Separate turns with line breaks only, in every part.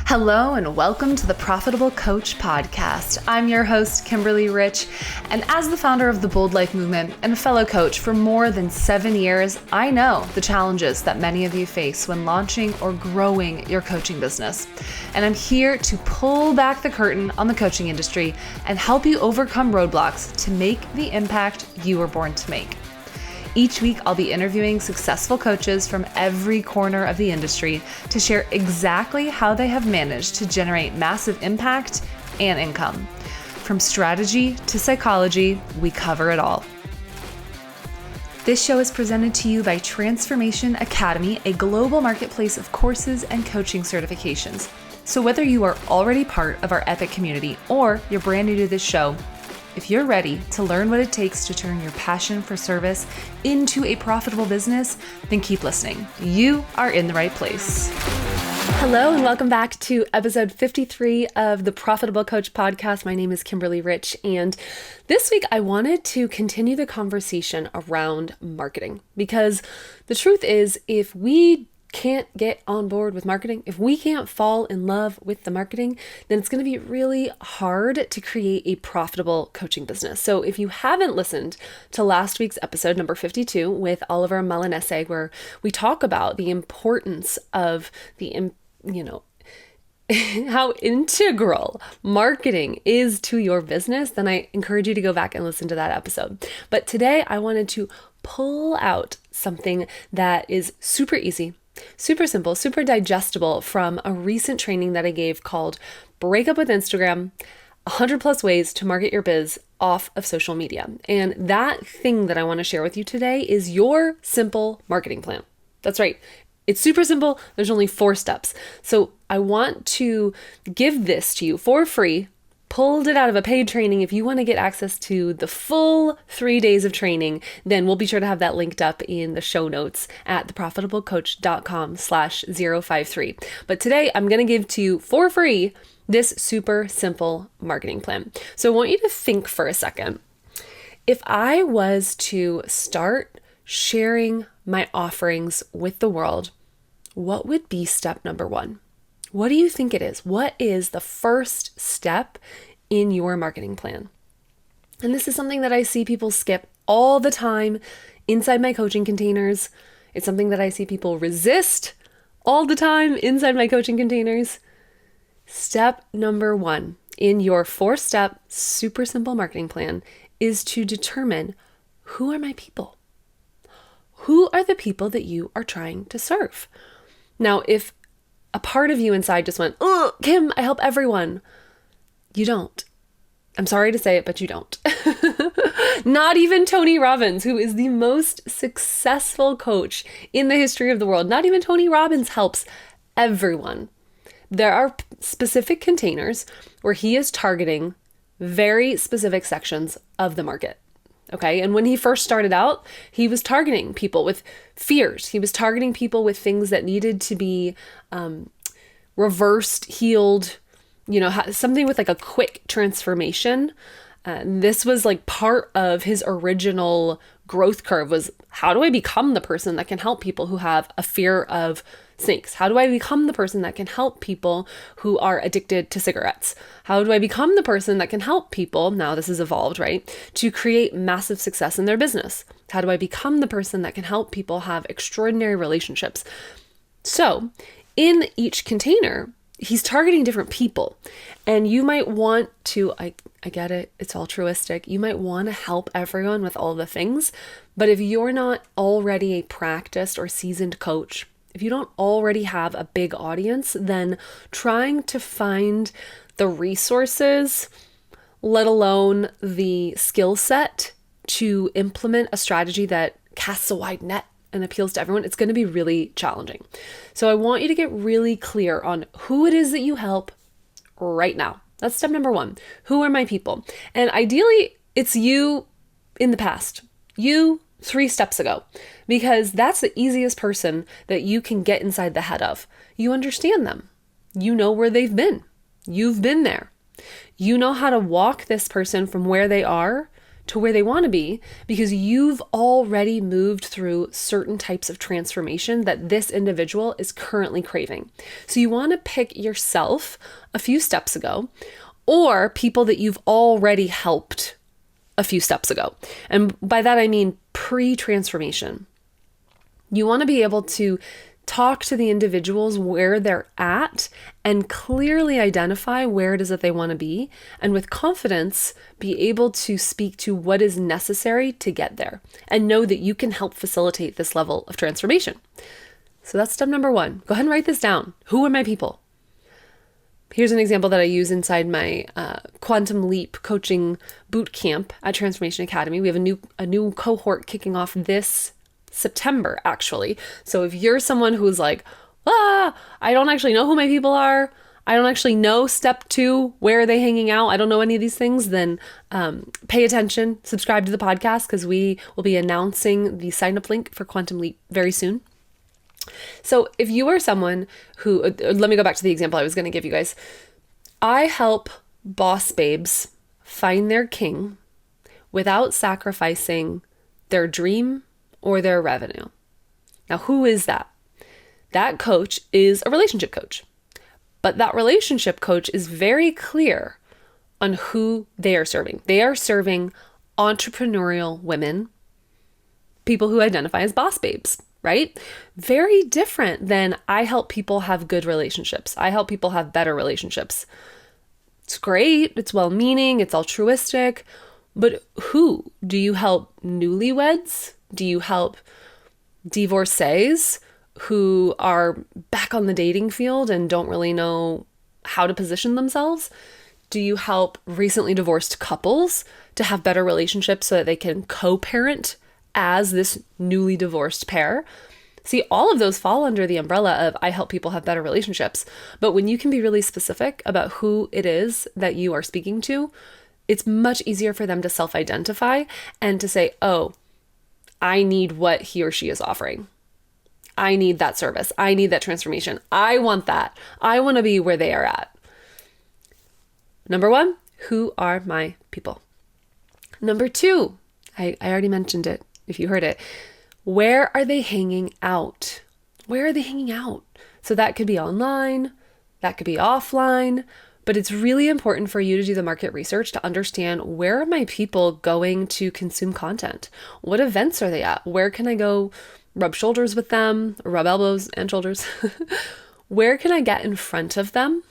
Hello and welcome to the Profitable Coach Podcast. I'm your host, Kimberly Rich, and as the founder of the Bold Life Movement and a fellow coach for more than 7 years, I know the challenges that many of you face when launching or growing your coaching business. And I'm here to pull back the curtain on the coaching industry and help you overcome roadblocks to make the impact you were born to make. Each week, I'll be interviewing successful coaches from every corner of the industry to share exactly how they have managed to generate massive impact and income. From strategy to psychology, we cover it all. This show is presented to you by Transformation Academy, a global marketplace of courses and coaching certifications. So whether you are already part of our epic community or you're brand new to this show, if you're ready to learn what it takes to turn your passion for service into a profitable business, then keep listening. You are in the right place. Hello and welcome back to episode 53 of the Profitable Coach Podcast. My name is Kimberly Rich, and this week I wanted to continue the conversation around marketing, because the truth is, if we can't get on board with marketing, if we can't fall in love with the marketing, then it's going to be really hard to create a profitable coaching business. So if you haven't listened to last week's episode, number 52, with Oliver Malinese, where we talk about the importance of how integral marketing is to your business, then I encourage you to go back and listen to that episode. But today I wanted to pull out something that is super easy, super simple, super digestible from a recent training that I gave called Break Up with Instagram, 100 plus ways to market your biz off of social media. And that thing that I want to share with you today is your simple marketing plan. That's right. It's super simple. There's only 4 steps. So I want to give this to you for free. Pulled it out of a paid training. If you want to get access to the full 3 days of training, then we'll be sure to have that linked up in the show notes at theprofitablecoach.com/053. But today I'm going to give to you for free this super simple marketing plan. So I want you to think for a second. If I was to start sharing my offerings with the world, what would be step number 1? What do you think it is? What is the first step in your marketing plan? And this is something that I see people skip all the time inside my coaching containers. It's something that I see people resist all the time inside my coaching containers. Step number 1 in your 4-step super simple marketing plan is to determine, who are my people? Who are the people that you are trying to serve? Now, if a part of you inside just went, "Oh, Kim, I help everyone," you don't. I'm sorry to say it, but you don't. Not even Tony Robbins, who is the most successful coach in the history of the world. Not even Tony Robbins helps everyone. There are specific containers where he is targeting very specific sections of the market. Okay. And when he first started out, he was targeting people with fears. He was targeting people with things that needed to be reversed, healed, something with like a quick transformation. This was like part of his original growth curve was, how do I become the person that can help people who have a fear of snakes? How do I become the person that can help people who are addicted to cigarettes? How do I become the person that can help people, now this has evolved, right, to create massive success in their business? How do I become the person that can help people have extraordinary relationships? So in each container, he's targeting different people. And you might want to, I get it, it's altruistic. You might want to help everyone with all the things. But if you're not already a practiced or seasoned coach, if you don't already have a big audience, then trying to find the resources, let alone the skill set to implement a strategy that casts a wide net and appeals to everyone, it's going to be really challenging. So I want you to get really clear on who it is that you help right now. That's step number 1. Who are my people? And ideally, it's you in the past. You 3 steps ago, because that's the easiest person that you can get inside the head of. You understand them. You know where they've been. You've been there. You know how to walk this person from where they are to where they want to be because you've already moved through certain types of transformation that this individual is currently craving. So you want to pick yourself a few steps ago or people that you've already helped a few steps ago. And by that, I mean pre-transformation. You want to be able to talk to the individuals where they're at and clearly identify where it is that they want to be, and with confidence be able to speak to what is necessary to get there and know that you can help facilitate this level of transformation. So that's step number one. Go ahead and write this down. Who are my people? Here's an example that I use inside my Quantum Leap coaching boot camp at Transformation Academy. We have a new cohort kicking off this September, actually. So if you're someone who's like, I don't actually know who my people are, I don't actually know step 2, where are they hanging out, I don't know any of these things, then pay attention, subscribe to the podcast because we will be announcing the sign-up link for Quantum Leap very soon. So if you are someone who, let me go back to the example I was going to give you guys. I help boss babes find their king without sacrificing their dream or their revenue. Now, who is that? That coach is a relationship coach. But that relationship coach is very clear on who they are serving. They are serving entrepreneurial women, people who identify as boss babes, right? Very different than I help people have good relationships. I help people have better relationships. It's great. It's well-meaning. It's altruistic. But who? Do you help newlyweds? Do you help divorcees who are back on the dating field and don't really know how to position themselves? Do you help recently divorced couples to have better relationships so that they can co-parent as this newly divorced pair? See, all of those fall under the umbrella of I help people have better relationships. But when you can be really specific about who it is that you are speaking to, it's much easier for them to self-identify and to say, oh, I need what he or she is offering. I need that service. I need that transformation. I want that. I want to be where they are at. Number 1, who are my people? Number 2, I already mentioned it, if you heard it. Where are they hanging out? Where are they hanging out? So that could be online, that could be offline, but it's really important for you to do the market research to understand, where are my people going to consume content? What events are they at? Where can I go rub shoulders with them, or rub elbows and shoulders? Where can I get in front of them?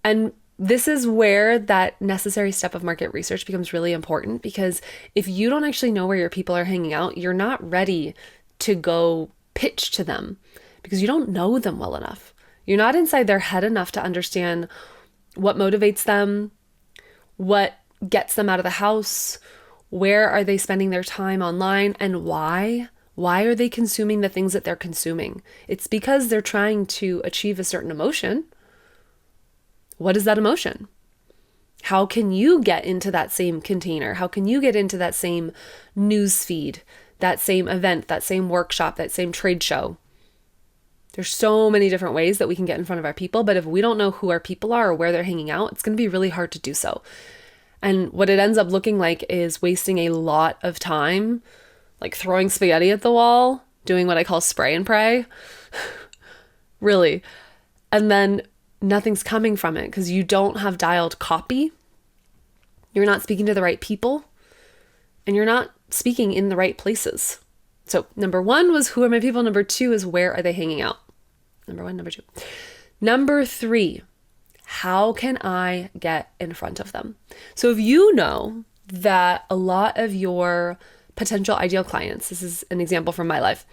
And this is where that necessary step of market research becomes really important, because if you don't actually know where your people are hanging out, you're not ready to go pitch to them because you don't know them well enough. You're not inside their head enough to understand what motivates them, what gets them out of the house, where are they spending their time online, and why. Why are they consuming the things that they're consuming? It's because they're trying to achieve a certain emotion. What is that emotion? How can you get into that same container? How can you get into that same news feed, that same event, that same workshop, that same trade show? There's so many different ways that we can get in front of our people, but if we don't know who our people are or where they're hanging out, it's going to be really hard to do so. And what it ends up looking like is wasting a lot of time, like throwing spaghetti at the wall, doing what I call spray and pray. Really. And then nothing's coming from it because you don't have dialed copy. You're not speaking to the right people, and you're not speaking in the right places. So number 1 was, who are my people? Number 2 is, where are they hanging out? Number 1, number 2. Number 3, how can I get in front of them? So if you know that a lot of your potential ideal clients, this is an example from my life,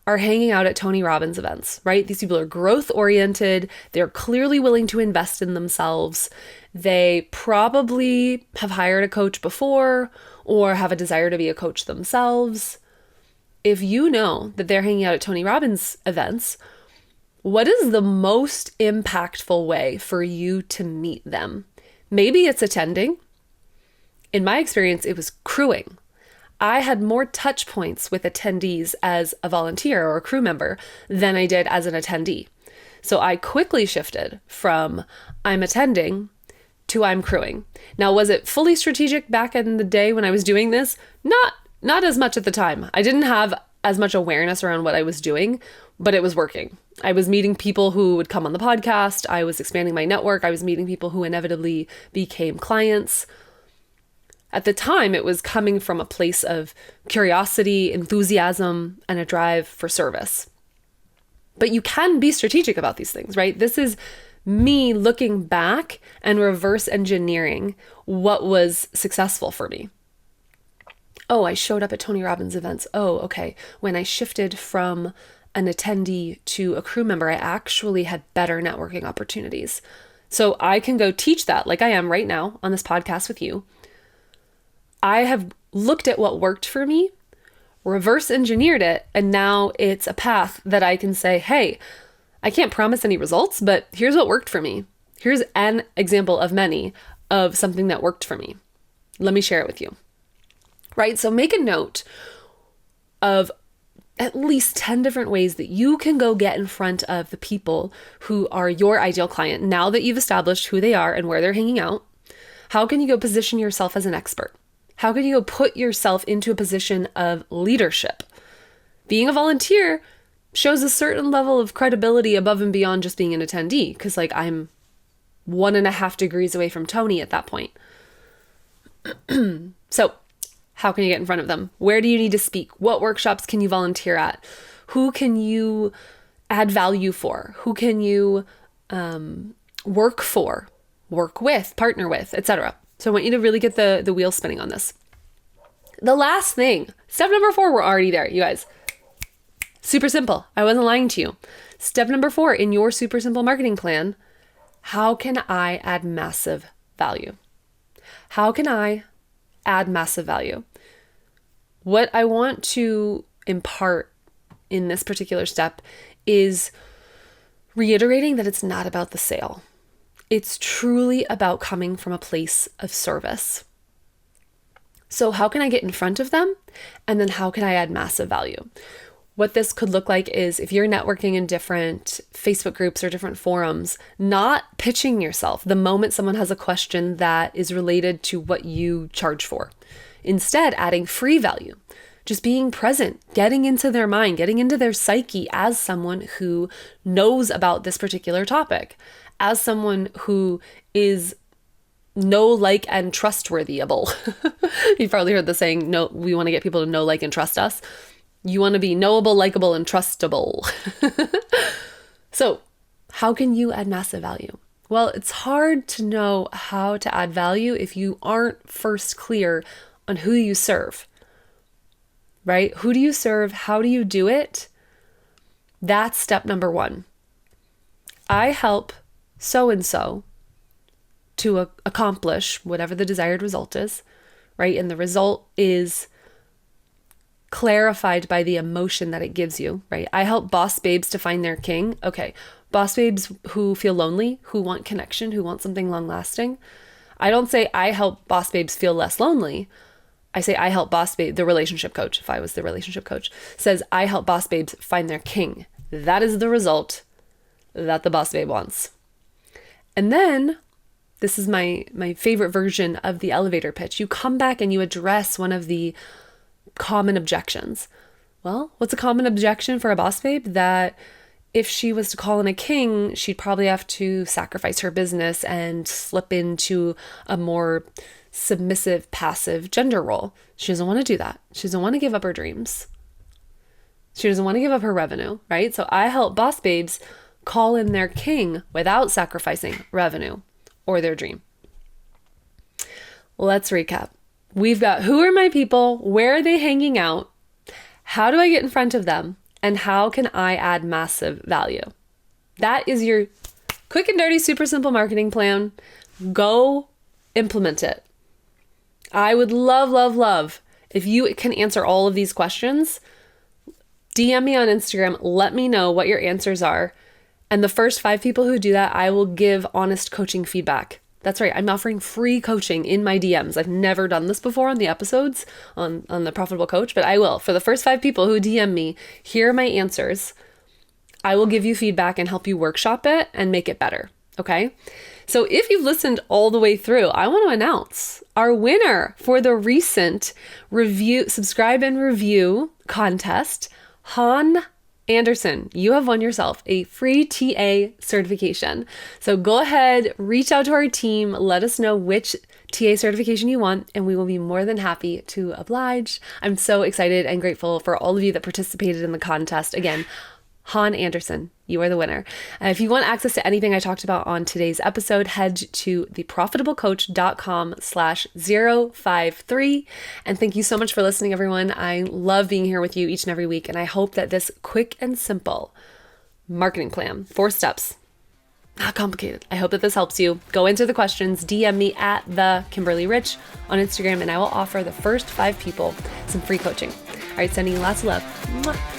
are hanging out at Tony Robbins events, right? These people are growth oriented. They're clearly willing to invest in themselves. They probably have hired a coach before or have a desire to be a coach themselves. If you know that they're hanging out at Tony Robbins events, what is the most impactful way for you to meet them? Maybe it's attending. In my experience, it was crewing. I had more touch points with attendees as a volunteer or a crew member than I did as an attendee. So I quickly shifted from I'm attending to I'm crewing. Now, was it fully strategic back in the day when I was doing this? Not as much at the time. I didn't have as much awareness around what I was doing, but it was working. I was meeting people who would come on the podcast. I was expanding my network. I was meeting people who inevitably became clients. At the time, it was coming from a place of curiosity, enthusiasm, and a drive for service. But you can be strategic about these things, right? This is me looking back and reverse engineering what was successful for me. Oh, I showed up at Tony Robbins events. Oh, okay. When I shifted from an attendee to a crew member, I actually had better networking opportunities. So I can go teach that like I am right now on this podcast with you. I have looked at what worked for me, reverse engineered it, and now it's a path that I can say, hey, I can't promise any results, but here's what worked for me. Here's an example of many of something that worked for me. Let me share it with you. Right? So make a note of at least 10 different ways that you can go get in front of the people who are your ideal client now that you've established who they are and where they're hanging out. How can you go position yourself as an expert? How can you go put yourself into a position of leadership? Being a volunteer shows a certain level of credibility above and beyond just being an attendee, because like I'm 1.5 degrees away from Tony at that point. So how can you get in front of them? Where do you need to speak? What workshops can you volunteer at? Who can you add value for? Who can you work for, work with, partner with, etc.? So I want you to really get the wheel spinning on this. The last thing, step number 4, we're already there, you guys. Super simple. I wasn't lying to you. Step number 4 in your super simple marketing plan, how can I add massive value? How can I add massive value? What I want to impart in this particular step is reiterating that it's not about the sale. It's truly about coming from a place of service. So how can I get in front of them? And then how can I add massive value? What this could look like is if you're networking in different Facebook groups or different forums, not pitching yourself the moment someone has a question that is related to what you charge for. Instead, adding free value, just being present, getting into their mind, getting into their psyche as someone who knows about this particular topic, as someone who is know, like, and trustworthyable. You've probably heard the saying, no, we want to get people to know, like, and trust us. You want to be knowable, likable, and trustable. So how can you add massive value? Well, it's hard to know how to add value if you aren't first clear on who you serve, right? Who do you serve? How do you do it? That's step number 1. I help so-and-so to accomplish whatever the desired result is, right? And the result is clarified by the emotion that it gives you, right? I help boss babes to find their king. Okay, boss babes who feel lonely, who want connection, who want something long lasting. I don't say I help boss babes feel less lonely. I say I help boss babe, the relationship coach, if I was the relationship coach, says I help boss babes find their king. That is the result that the boss babe wants. And then this is my favorite version of the elevator pitch. You come back and you address one of the common objections. Well, what's a common objection for a boss babe? That if she was to call in a king, she'd probably have to sacrifice her business and slip into a more submissive, passive gender role. She doesn't want to do that. She doesn't want to give up her dreams. She doesn't want to give up her revenue, right? So I help boss babes call in their king without sacrificing revenue or their dream. Let's recap. We've got who are my people, where are they hanging out, how do I get in front of them, and how can I add massive value? That is your quick and dirty, super simple marketing plan. Go implement it. I would love if you can answer all of these questions. DM me on Instagram. Let me know what your answers are. And the first 5 people who do that, I will give honest coaching feedback. That's right. I'm offering free coaching in my DMs. I've never done this before on the episodes on the Profitable Coach, but I will. For the first 5 people who DM me, here are my answers. I will give you feedback and help you workshop it and make it better. Okay? So if you've listened all the way through, I want to announce our winner for the recent subscribe and review contest, Han Anderson. You have won yourself a free TA certification. So go ahead, reach out to our team, let us know which TA certification you want, and we will be more than happy to oblige. I'm so excited and grateful for all of you that participated in the contest. Again, Han Anderson, you are the winner. If you want access to anything I talked about on today's episode, head to theprofitablecoach.com/053. And thank you so much for listening, everyone. I love being here with you each and every week. And I hope that this quick and simple marketing plan, 4 steps, not complicated. I hope that this helps you. Go into the questions, DM me at the Kimberly Rich on Instagram, and I will offer the first 5 people some free coaching. All right, sending you lots of love. Mwah.